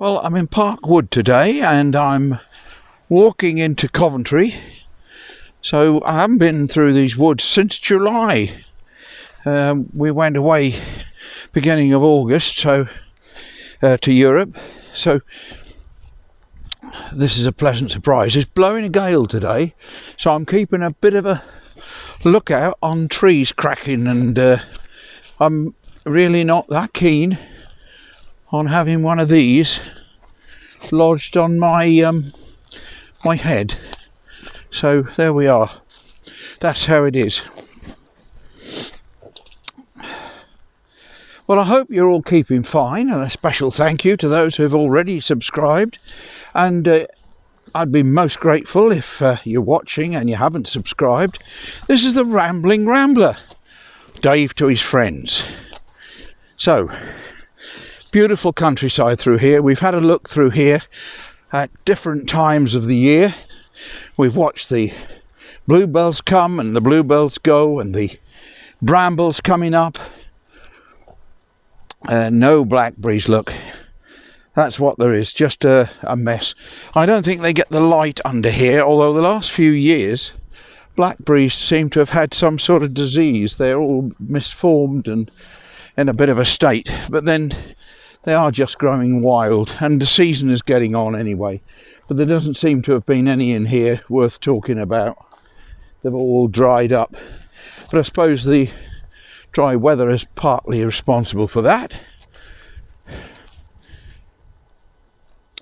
Well, I'm in Park Wood today and I'm walking into Coventry. So I haven't been through these woods since July. We went away beginning of August to Europe. So this is a pleasant surprise. It's blowing a gale today, so I'm keeping a bit of a lookout on trees cracking, and I'm really not that keen on having one of these lodged on my my head. So there we are. That's how it is. Well, I hope you're all keeping fine, and a special thank you to those who have already subscribed. And I'd be most grateful if you're watching and you haven't subscribed. This is the Rambling Rambler, Dave to his friends. So, beautiful countryside through here. We've had a look through here at different times of the year. We've watched the bluebells come and the bluebells go, and the brambles coming up. No blackberries, look. That's what there is, just a mess. I don't think they get the light under here, although the last few years blackberries seem to have had some sort of disease. They're all misformed and in a bit of a state, but then they are just growing wild, and the season is getting on anyway. But there doesn't seem to have been any in here worth talking about. They've all dried up. But I suppose the dry weather is partly responsible for that.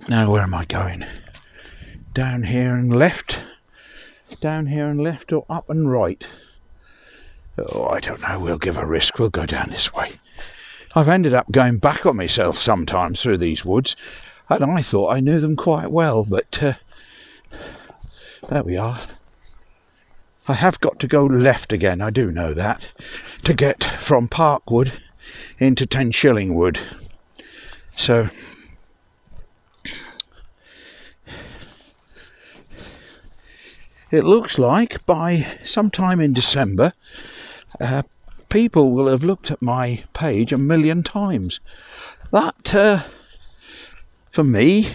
Now, where am I going? Down here and left? Down here and left, or up and right? Oh, I don't know. We'll give a risk. We'll go down this way. I've ended up going back on myself sometimes through these woods, and I thought I knew them quite well, but there we are. I have got to go left again, I do know that, to get from Parkwood into 10 Shilling Wood. So it looks like by sometime in December, people will have looked at my page 1 million times. That, for me,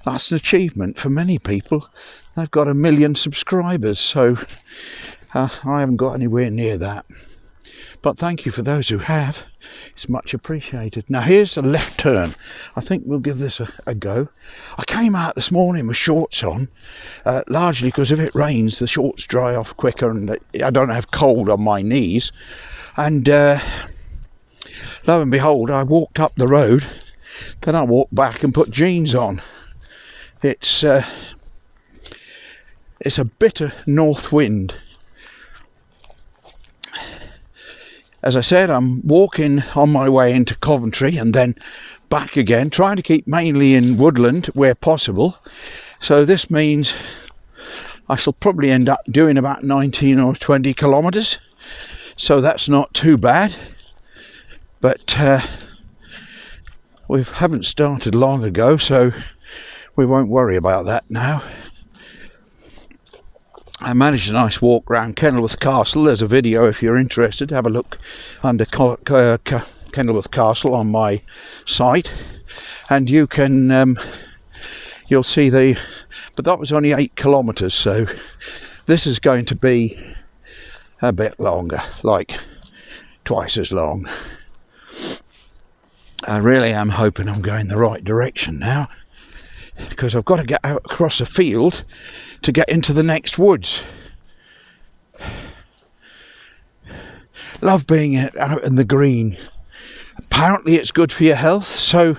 that's an achievement. For many people, they've got 1 million subscribers, so I haven't got anywhere near that. But thank you for those who have. It's much appreciated. Now here's a left turn. I think we'll give this a go. I came out this morning with shorts on, largely because if it rains the shorts dry off quicker and I don't have cold on my knees. And lo and behold, I walked up the road, then I walked back and put jeans on. It's a bitter north wind. As I said, I'm walking on my way into Coventry and then back again, trying to keep mainly in woodland where possible. So this means I shall probably end up doing about 19 or 20 kilometres. So that's not too bad. But we haven't started long ago, so we won't worry about that now. I managed a nice walk around Kenilworth Castle. There's a video if you're interested. Have a look under Kenilworth Castle on my site, and you can you'll see but that was only 8 kilometres, so this is going to be a bit longer, like twice as long. I really am hoping I'm going the right direction now, because I've got to get out across a field to get into the next woods. Love being out in the green. Apparently it's good for your health, so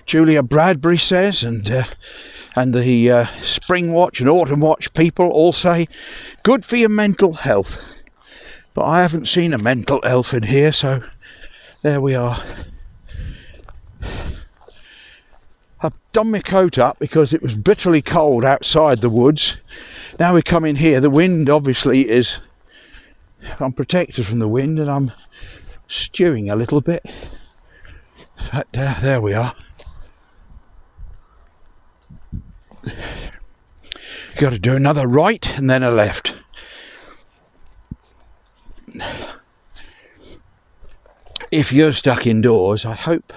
Julia Bradbury says, and the Spring Watch and Autumn Watch people all say good for your mental health. But I haven't seen a mental elf in here, so there we are. I've done my coat up because it was bitterly cold outside the woods. Now we come in here, the wind obviously is, I'm protected from the wind and I'm stewing a little bit. But there we are. Got to do another right and then a left. If you're stuck indoors, I hope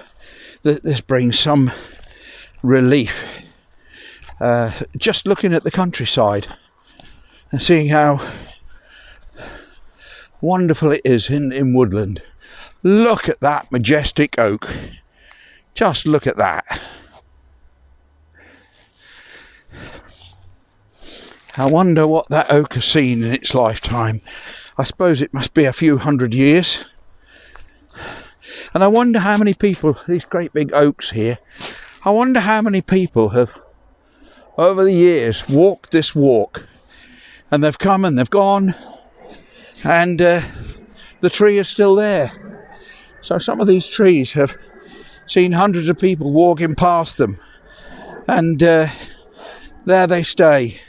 that this brings some relief just looking at the countryside and seeing how wonderful it is in woodland. Look at that majestic oak. Just look at that. I wonder what that oak has seen in its lifetime. I suppose it must be a few hundred years. And I wonder how many people, these great big oaks here, I wonder how many people have, over the years, walked this walk. And they've come and they've gone. And the tree is still there. So some of these trees have seen hundreds of people walking past them. And there they stay.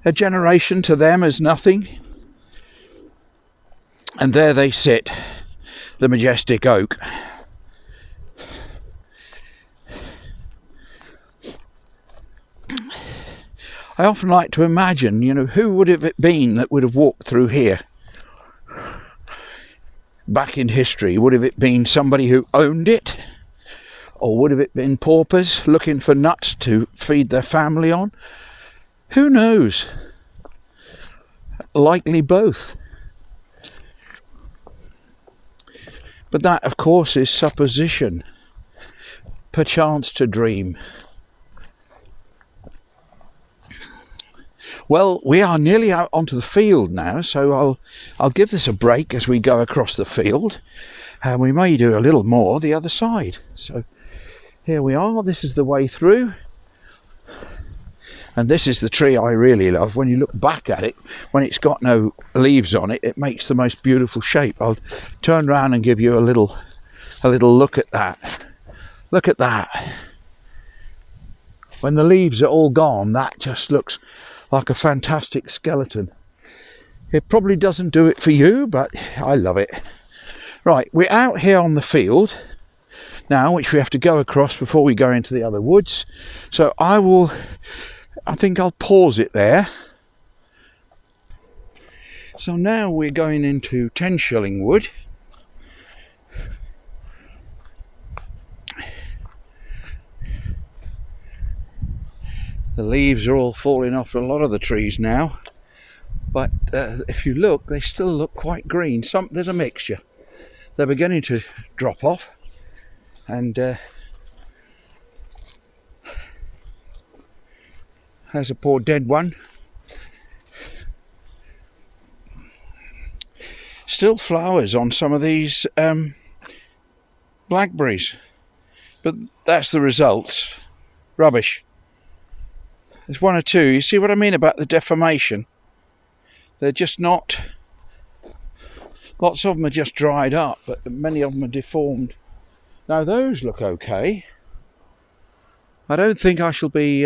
A generation to them is nothing. And there they sit, the majestic oak. I often like to imagine, who would have it been that would have walked through here back in history? Would have it been somebody who owned it? Or would have it been paupers looking for nuts to feed their family on? Who knows? Likely both. But that, of course, is supposition. Perchance to dream. Well, we are nearly out onto the field now, so I'll give this a break as we go across the field. And we may do a little more the other side. So here we are. This is the way through. And this is the tree I really love. When you look back at it, when it's got no leaves on it, it makes the most beautiful shape. I'll turn around and give you a little look at that. Look at that. When the leaves are all gone, that just looks like a fantastic skeleton. It probably doesn't do it for you, but I love it. Right, we're out here on the field now, which we have to go across before we go into the other woods. So I think I'll pause it there. So now we're going into 10 shilling wood. The leaves are all falling off a lot of the trees now, but if you look, they still look quite green. There's a mixture. They're beginning to drop off, and there's a poor dead one. Still flowers on some of these blackberries, but that's the results. Rubbish. There's one or two. You see what I mean about the deformation? They're just not... Lots of them are just dried up, but many of them are deformed. Now those look okay. I don't think I shall be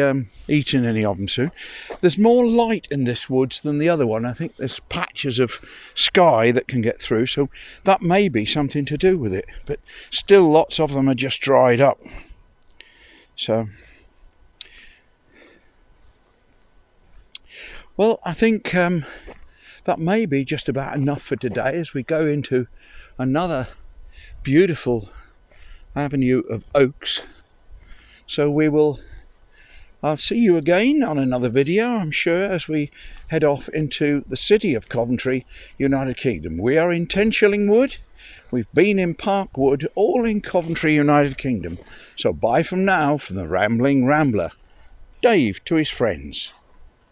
eating any of them soon. There's more light in this woods than the other one. I think there's patches of sky that can get through, so that may be something to do with it. But still lots of them are just dried up. So... Well, I think that may be just about enough for today as we go into another beautiful avenue of oaks. So I'll see you again on another video, I'm sure, as we head off into the city of Coventry, United Kingdom. We are in 10 shilling wood. We've been in Park Wood, all in Coventry, United Kingdom. So bye from now from the Rambling Rambler. Dave to his friends.